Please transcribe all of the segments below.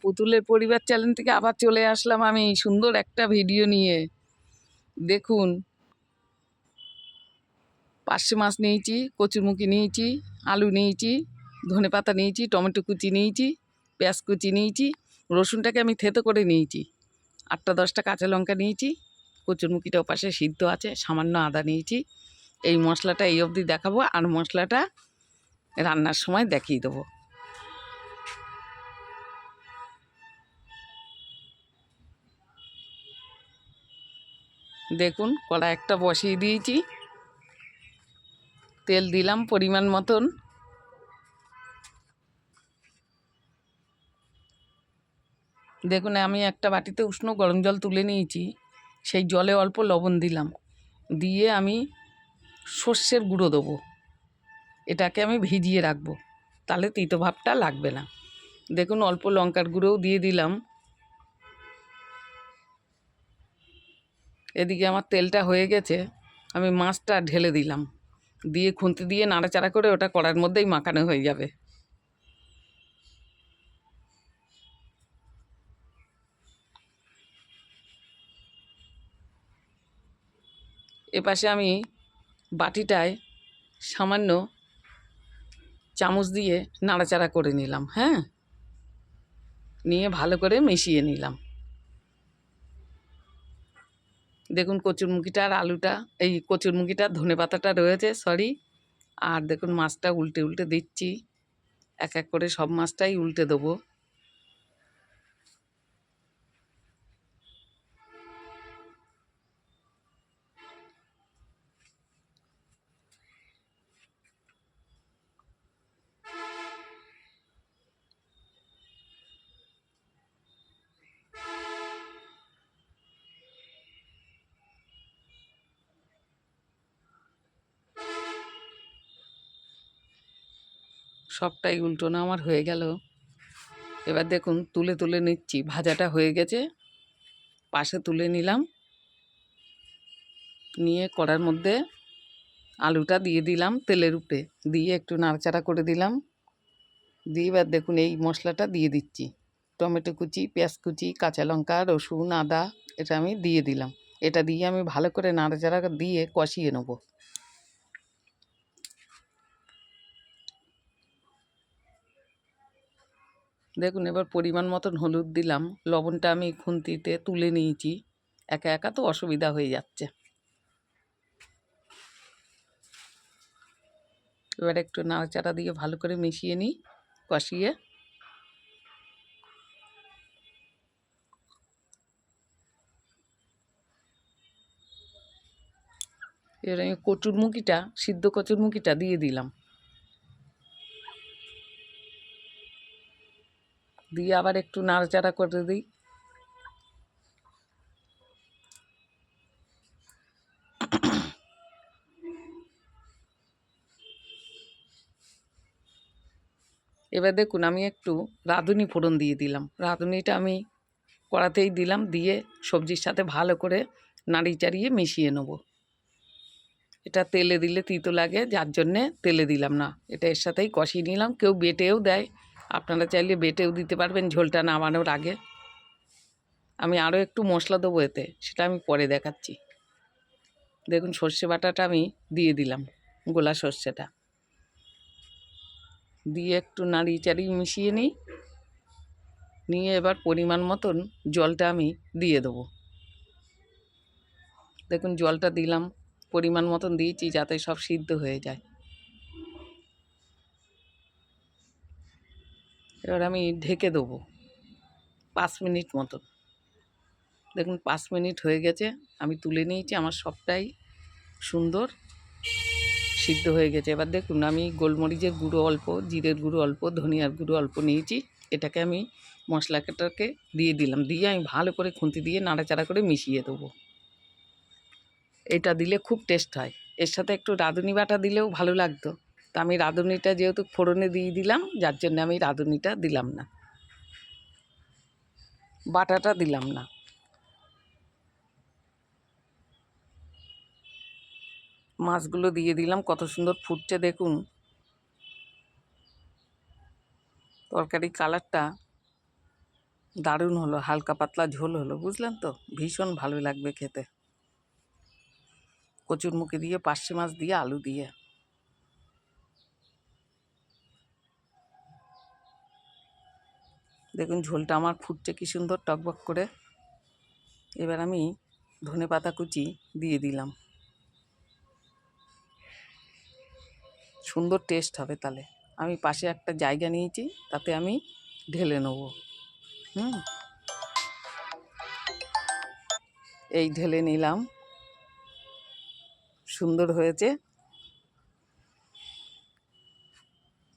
পুতুলের পরিবার চ্যানেল থেকে আবার চলে আসলাম আমি সুন্দর একটা ভিডিও নিয়ে। দেখুন, পার্শে মাছ নিয়েছি, কচুরমুখী নিয়েছি, আলু নিয়েছি, ধনেপাতা নিয়েছি, টমেটো কুচি নিয়েছি, পেঁয়াজ কুচি নিয়েছি, রসুনটাকে আমি থেতো করে নিয়েছি, 8-10টা কাঁচা লঙ্কা নিয়েছি, কচুরমুখীটা ওপাশে সিদ্ধ আছে, সামান্য আদা নিয়েছি। এই মশলাটা এই অবধি দেখাবো, আর মশলাটা রান্নার সময় দেখিয়ে দেবো। দেখুন, কড়া একটা বসিয়ে দিয়েছি, তেল দিলাম পরিমাণ মতন। দেখুন, আমি একটা বাটিতে উষ্ণ গরম জল তুলে নিয়েছি, সেই জলে অল্প লবণ দিলাম, দিয়ে আমি সর্ষের গুঁড়ো দেবো। এটাকে আমি ভিজিয়ে রাখবো, তাহলে তিতো ভাবটা লাগবে না। দেখুন, অল্প লঙ্কার গুঁড়োও দিয়ে দিলাম। এদিকে আমার তেলটা হয়ে গেছে, আমি মাছটা ঢেলে দিলাম, দিয়ে খুন্তি দিয়ে নাড়াচাড়া করে ওটা কড়ার মধ্যেই মাখানো হয়ে যাবে। এপাশে আমি বাটিটায় সামান্য চামচ দিয়ে নাড়াচাড়া করে নিলাম। হ্যাঁ, নিয়ে ভালো করে মিশিয়ে নিলাম। দেখুন, কচুরমুখিটা আর আলুটা, এই কচুরমুখিটা ধনেপাতাটা রয়েছে, সরি। আর দেখুন, মাছটা উল্টে উল্টে দিচ্ছি, এক এক করে সব মাছটাই উল্টে দেবো। সবটাই উল্টোনো আমার হয়ে গেল। এবার দেখুন, তুলে তুলে নিচ্ছি, ভাজাটা হয়ে গেছে, পাশে তুলে নিলাম। নিয়ে কড়ার মধ্যে আলুটা দিয়ে দিলাম তেলের উপরে, দিয়ে একটু নাড়াচাড়া করে দিলাম। দিয়ে এবার দেখুন, এই মশলাটা দিয়ে দিচ্ছি, টমেটো কুচি, পেঁয়াজ কুচি, কাঁচা লঙ্কা, রসুন, আদা, এটা আমি দিয়ে দিলাম। এটা দিয়ে আমি ভালো করে নাড়াচাড়া দিয়ে কষিয়ে নেব। দেখুন, এবার পরিমাণ মতন হলুদ দিলাম, লবণটা আমি খুন্তিতে তুলে নিয়েছি, একা একা তো অসুবিধা হয়ে যাচ্ছে। এবার একটু নাড়াচাড়া দিয়ে ভালো করে মিশিয়ে নিই, কষিয়ে। এবার আমি কচুরমুখিটা, সিদ্ধ কচুরমুখিটা দিয়ে দিলাম, দিয়ে আবার একটু নাড়াচাড়া করে দিই। এবার দেখুন, আমি একটু রাঁধুনি ফোড়ন দিয়ে দিলাম। রাঁধুনিটা আমি কড়াতেই দিলাম, দিয়ে সবজির সাথে ভালো করে নাড়িয়ে চাড়িয়ে মিশিয়ে নেব। এটা তেলে দিলে তিতো লাগে, যার জন্যে তেলে দিলাম না, এটা এর সাথেই কষিয়ে নিলাম। কেউ বেটেও দেয়, আপনারা চাইলে বেটেও দিতে পারবেন ঝোলটা নামানোর আগে। আমি আরও একটু মশলা দেবো এতে, সেটা আমি পরে দেখাচ্ছি। দেখুন, সর্ষে বাটাটা আমি দিয়ে দিলাম, গোলা সর্ষেটা দিয়ে একটু নাড়িয়ে চাড়িয়ে মিশিয়ে নিই। নিয়ে এবার পরিমাণ মতন জলটা আমি দিয়ে দেবো। দেখুন, জলটা দিলাম, পরিমাণ মতন দিয়েছি যাতে সব সিদ্ধ হয়ে যায়। এবার আমি ঢেকে দেবো 5 মিনিট মতন। দেখুন, 5 মিনিট হয়ে গেছে, আমি তুলে নিয়েছি, আমার সবটাই সুন্দর সিদ্ধ হয়ে গেছে। এবার দেখুন, আমি গোলমরিচের গুঁড়ো অল্প, জিরের গুঁড়ো অল্প, ধনিয়ার গুঁড়ো অল্প নিয়েছি, এটাকে আমি মশলাটাকে দিয়ে দিলাম, দিয়ে আমি ভালো করে খুন্তি দিয়ে নাড়াচাড়া করে মিশিয়ে দেবো। এটা দিলে খুব টেস্ট হয়। এর সাথে একটু রাঁধুনি বাটা দিলেও ভালো লাগতো, তা আমি রাঁধুনিটা যেহেতু ফোড়নে দিয়ে দিলাম, যার জন্য আমি রাঁধুনিটা দিলাম না, বাটাটা দিলাম না। মাছগুলো দিয়ে দিলাম, কত সুন্দর ফুটছে দেখুন, তরকারি কালারটা দারুণ হলো, হালকা পাতলা ঝোল হলো, বুঝলেন তো? ভীষণ ভালো লাগবে খেতে, কচুরমুখী দিয়ে, পার্শে মাছ দিয়ে, আলু দিয়ে। দেখুন ঝোলটা আমার ফুটছে কি সুন্দর টকবক করে। এবার আমি ধনেপাতা কুচি দিয়ে দিলাম, সুন্দর টেস্ট হবে তাহলে। আমি পাশে একটা জায়গা নিয়েছি, তাতে আমি ঢেলে নেব। এই ঢেলে নিলাম, সুন্দর হয়েছে।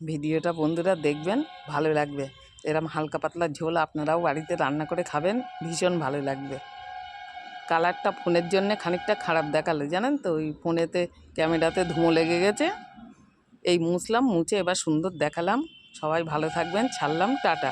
ভিডিওটা বন্ধুরা দেখবেন, ভালো লাগবে। এরম হালকা পাতলা ঝোল আপনারাও বাড়িতে রান্না করে খাবেন, ভীষণ ভালো লাগবে। কালারটা ফোনের জন্য খানিকটা খারাপ দেখালো, জানেন তো? ওই ফোনেতে ক্যামেরাতে ধুঁয়ো লেগে গেছে। এই মুছলাম, মুছে এবার সুন্দর দেখালাম। সবাই ভালো থাকবেন, ছাড়লাম, টাটা।